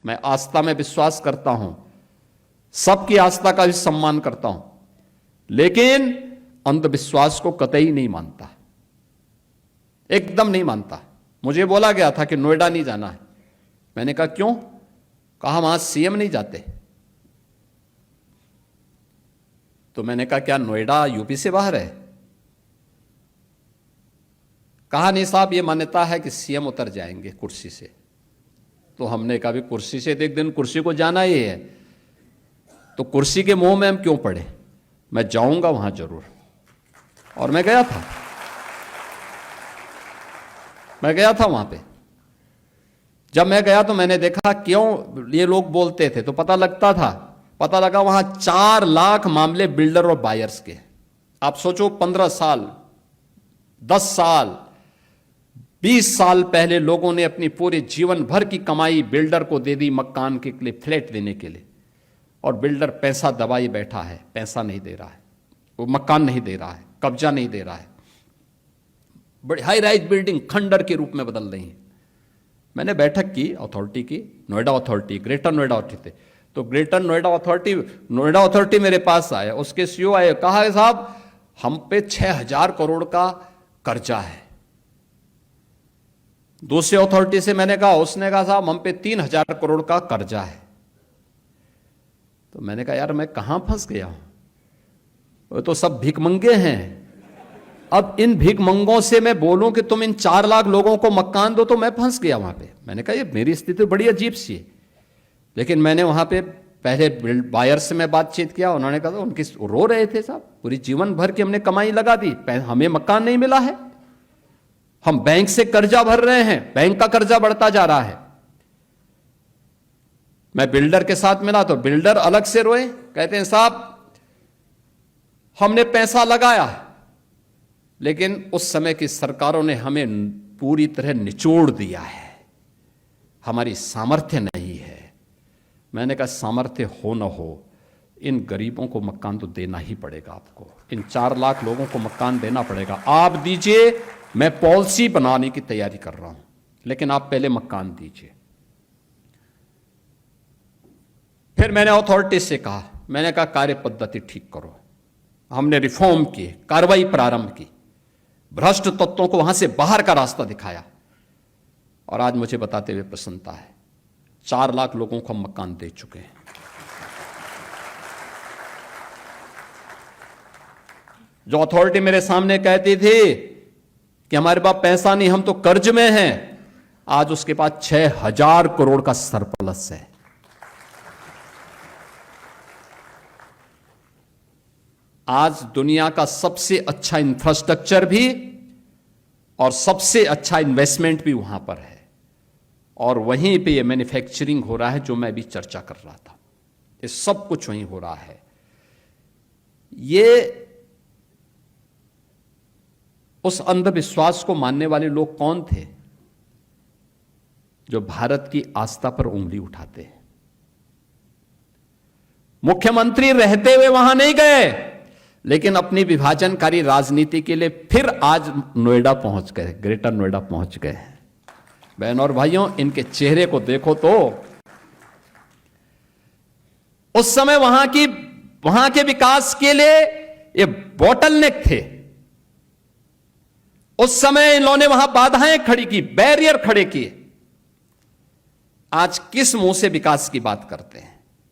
मैं आस्था में विश्वास करता हूं, सबकी आस्था का भी सम्मान करता हूं, लेकिन अंधविश्वास को कतई नहीं मानता, एकदम नहीं मानता। मुझे बोला गया था कि नोएडा नहीं जाना है। मैंने कहा क्यों? कहा वहां सीएम नहीं जाते। तो मैंने कहा क्या नोएडा यूपी से बाहर है? कहा नहीं साहब, ये मान्यता है कि सीएम उतर जाएंगे कुर्सी से। तो हमने कहा भी कुर्सी से तो एक दिन कुर्सी को जाना ही है, तो कुर्सी के मोह में हम क्यों पड़े? मैं जाऊंगा वहां जरूर। और मैं गया था, मैं गया था वहां पे। जब मैं गया तो मैंने देखा क्यों ये लोग बोलते थे, तो पता लगता था, पता लगा वहां 4 लाख मामले बिल्डर और बायर्स के। आप सोचो 15 साल, 10 साल, 20 साल पहले लोगों ने अपनी पूरे जीवन भर की कमाई बिल्डर को दे दी मकान के लिए, फ्लैट देने के लिए, और बिल्डर पैसा दबाए बैठा है, पैसा नहीं दे रहा है, वो मकान नहीं दे रहा है, कब्जा नहीं दे रहा है, बड़ी हाई राइज बिल्डिंग खंडर के रूप में बदल रही है। मैंने बैठक की अथॉरिटी की, Noida authority, greater Noida authority. तो ग्रेटर नोएडा अथॉरिटी मेरे पास आया, उसके सीईओ आए, कहा साहब हम पे 6,000 करोड़ का कर्जा है। दूसरी अथॉरिटी से मैंने कहा, उसने कहा साहब हम पे 3,000 करोड़ का कर्जा है। तो मैंने कहा यार मैं कहां फंस गया हूं, वो तो सब भिखमंगे हैं। अब इन भिखमंगों से मैं बोलूं कि तुम इन 4 लाख लोगों को मकान दो, तो मैं फंस गया वहां पे। मैंने कहा ये मेरी स्थिति बड़ी अजीब सी है। लेकिन मैंने वहां पे पहले बायर से मैं बातचीत किया, उन्होंने कहा उनकी रो रहे थे साहब, पूरी जीवन भर की हमने कमाई लगा दी, हमें मकान नहीं मिला है, हम बैंक से कर्जा भर रहे हैं, बैंक का कर्जा बढ़ता जा रहा है। मैं बिल्डर के साथ मिला तो बिल्डर अलग से रोए, कहते हैं साहब हमने पैसा लगाया, लेकिन उस समय की सरकारों ने हमें पूरी तरह निचोड़ दिया है, हमारी सामर्थ्य नहीं है। मैंने कहा सामर्थ्य हो न हो, इन गरीबों को मकान तो देना ही पड़ेगा आपको, इन 4 लाख लोगों को मकान देना पड़ेगा। आप दीजिए, मैं पॉलिसी बनाने की तैयारी कर रहा हूं, लेकिन आप पहले मकान दीजिए। फिर मैंने अथॉरिटी से कहा, मैंने कहा कार्य पद्धति ठीक करो। हमने रिफॉर्म किए, कार्रवाई प्रारंभ की, भ्रष्ट तत्वों को वहां से बाहर का रास्ता दिखाया, और आज मुझे बताते हुए प्रसन्नता है 4 लाख लोगों को हम मकान दे चुके हैं। जो अथॉरिटी मेरे सामने कहती थी कि हमारे पास पैसा नहीं, हम तो कर्ज में हैं, आज उसके पास 6,000 करोड़ का सरप्लस है। आज दुनिया का सबसे अच्छा इंफ्रास्ट्रक्चर भी और सबसे अच्छा इन्वेस्टमेंट भी वहां पर है, और वहीं पे ये मैन्युफैक्चरिंग हो रहा है जो मैं भी चर्चा कर रहा था, ये सब कुछ वहीं हो रहा है। ये उस अंधविश्वास को मानने वाले लोग कौन थे जो भारत की आस्था पर उंगली उठाते हैं? मुख्यमंत्री रहते हुए वहां नहीं गए, लेकिन अपनी विभाजनकारी राजनीति के लिए फिर आज नोएडा पहुंच गए, ग्रेटर नोएडा पहुंच गए। बहनों और भाइयों, इनके चेहरे को देखो तो उस समय वहां के विकास के लिए ये बॉटलनेक थे। उस समय इन्होंने वहां बाधाएं खड़ी की, बैरियर खड़े किए। आज किस मुंह से विकास की बात करते हैं?